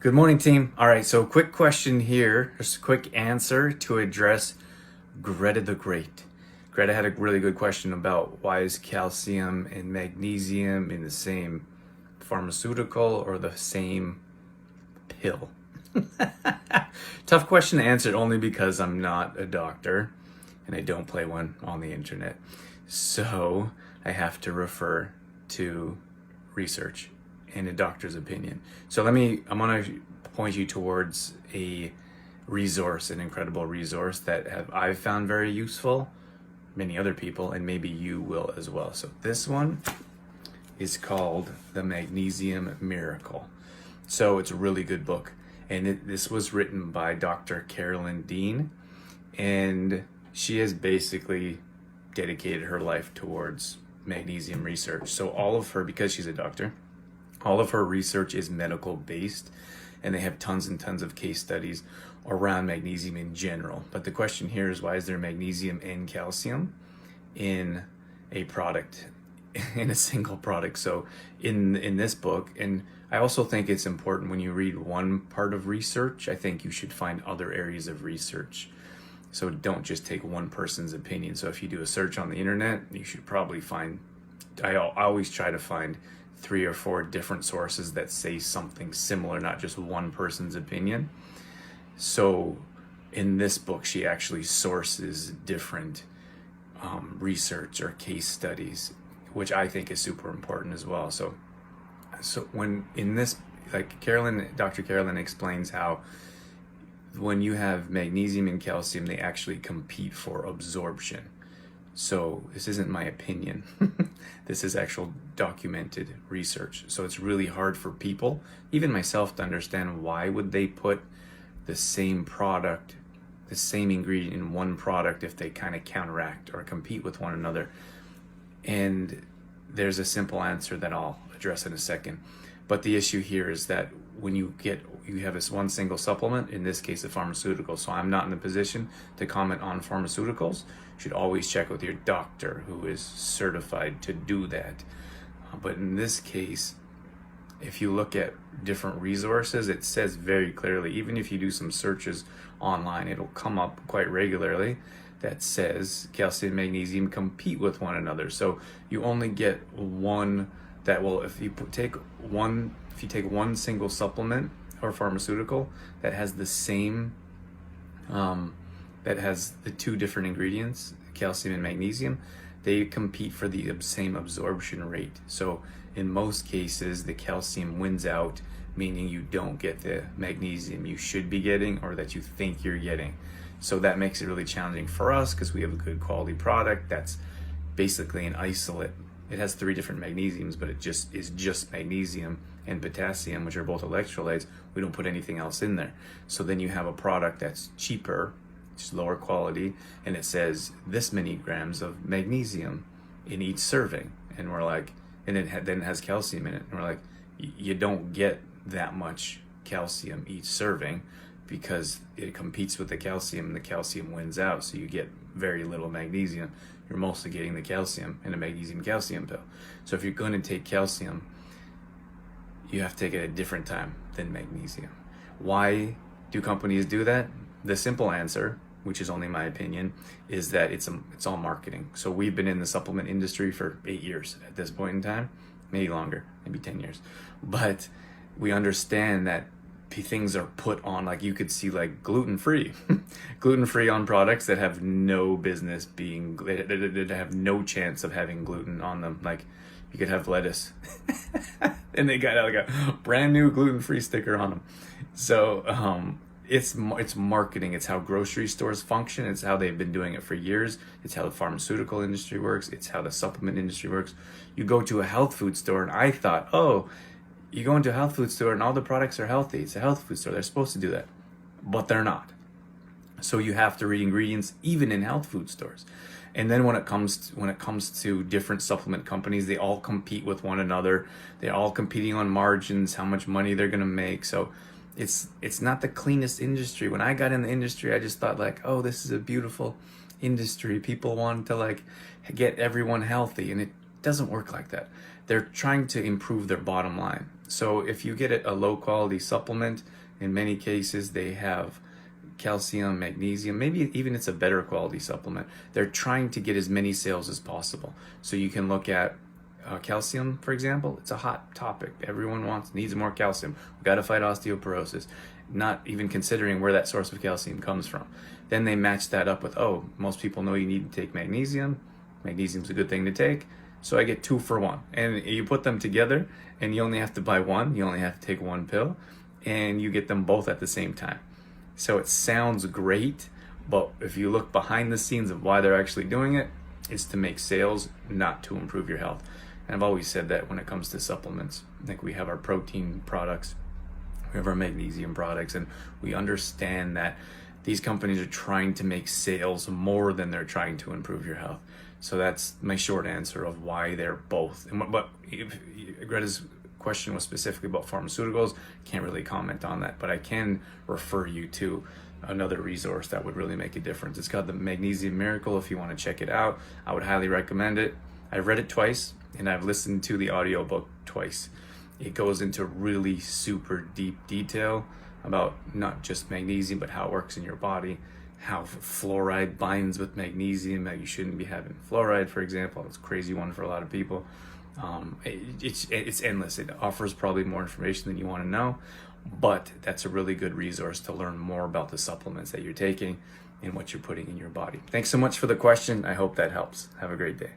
Good morning, team. All right, so quick question here, just a quick answer to address Greta the Great. Greta had a really good question about why is calcium and magnesium in the same pharmaceutical or the same pill? Tough question to answer only because I'm not a doctor and I don't play one on the internet. So I have to refer to research and a doctor's opinion. So I'm gonna point you towards a resource, an incredible resource that I've found very useful, many other people, and maybe you will as well. So this one is called The Magnesium Miracle. So it's a really good book. And this was written by Dr. Carolyn Dean, and she has basically dedicated her life towards magnesium research. So all of her, because she's a doctor, all of her research is medical based, and they have tons and tons of case studies around magnesium in general. But the question here is, why is there magnesium and calcium in a product, in a single product? So in this book, and I also think it's important when you read one part of research, I think you should find other areas of research. So don't just take one person's opinion. So if you do a search on the internet, you should probably find, I always try to find 3 or 4 different sources that say something similar, not just one person's opinion. So in this book, she actually sources different research or case studies, which I think is super important as well. So when in this, like Dr. Carolyn explains how when you have magnesium and calcium, they actually compete for absorption. So this isn't my opinion. This is actual documented research. So it's really hard for people, even myself, to understand why would they put the same product, the same ingredient in one product if they kind of counteract or compete with one another. And there's a simple answer that I'll address in a second. But the issue here is that when you have this one single supplement, in this case a pharmaceutical, so I'm not in a position to comment on pharmaceuticals. You should always check with your doctor who is certified to do that. But in this case, if you look at different resources, it says very clearly, even if you do some searches online, it'll come up quite regularly that says calcium and magnesium compete with one another. So you only get one that will, if you take one single supplement or pharmaceutical that has the same, that has the 2 different ingredients, calcium and magnesium, they compete for the same absorption rate. So in most cases, the calcium wins out, meaning you don't get the magnesium you should be getting or that you think you're getting. So that makes it really challenging for us because we have a good quality product that's basically an isolate. It has 3 different magnesiums, but it is just magnesium and potassium, which are both electrolytes. We don't put anything else in there. So then you have a product that's cheaper, just lower quality, and it says this many grams of magnesium in each serving. And we're like, and then it has calcium in it. And we're like, you don't get that much calcium each serving because it competes with the calcium and the calcium wins out. So you get very little magnesium. You're mostly getting the calcium in a magnesium calcium pill. So if you're going to take calcium, you have to take it at a different time than magnesium. Why do companies do that? The simple answer, which is only my opinion, is that it's all marketing. So we've been in the supplement industry for 8 years at this point in time, maybe longer, maybe 10 years. But we understand that things are put on, like you could see like gluten-free gluten-free on products that have no business being, that have no chance of having gluten on them. Like you could have lettuce and they got like a brand new gluten-free sticker on them. So it's marketing. It's how grocery stores function. It's how they've been doing it for years. It's how the pharmaceutical industry works. It's how the supplement industry works. You go to a health food store and I thought, oh, you go into a health food store and all the products are healthy. It's a health food store. They're supposed to do that, but they're not. So you have to read ingredients even in health food stores. And then when it comes to different supplement companies, they all compete with one another. They're all competing on margins, how much money they're going to make. So it's not the cleanest industry. When I got in the industry, I just thought like, oh, this is a beautiful industry. People want to like get everyone healthy, and it doesn't work like that. they're trying to improve their bottom line. So if you get a low quality supplement, in many cases they have calcium, magnesium, maybe even it's a better quality supplement. They're trying to get as many sales as possible. So you can look at calcium, for example. It's a hot topic. Everyone needs more calcium. We've got to fight osteoporosis, not even considering where that source of calcium comes from. Then they match that up with, oh, most people know you need to take magnesium. Magnesium's a good thing to take. So I get 2 for 1. And you put them together and you only have to buy one. You only have to take 1 pill and you get them both at the same time. So it sounds great, but if you look behind the scenes of why they're actually doing it, it's to make sales, not to improve your health. And I've always said that when it comes to supplements. Like we have our protein products, we have our magnesium products, and we understand that these companies are trying to make sales more than they're trying to improve your health. So that's my short answer of why they're both. But if Greta's question was specifically about pharmaceuticals, can't really comment on that, but I can refer you to another resource that would really make a difference. It's called the Magnesium Miracle. If you want to check it out, I would highly recommend it. I've read it twice and I've listened to the audiobook twice. It goes into really super deep detail about not just magnesium, but how it works in your body, how fluoride binds with magnesium, that you shouldn't be having fluoride, for example. It's a crazy one for a lot of people. It's endless. It offers probably more information than you want to know, but that's a really good resource to learn more about the supplements that you're taking and what you're putting in your body. Thanks so much for the question. I hope that helps. Have a great day.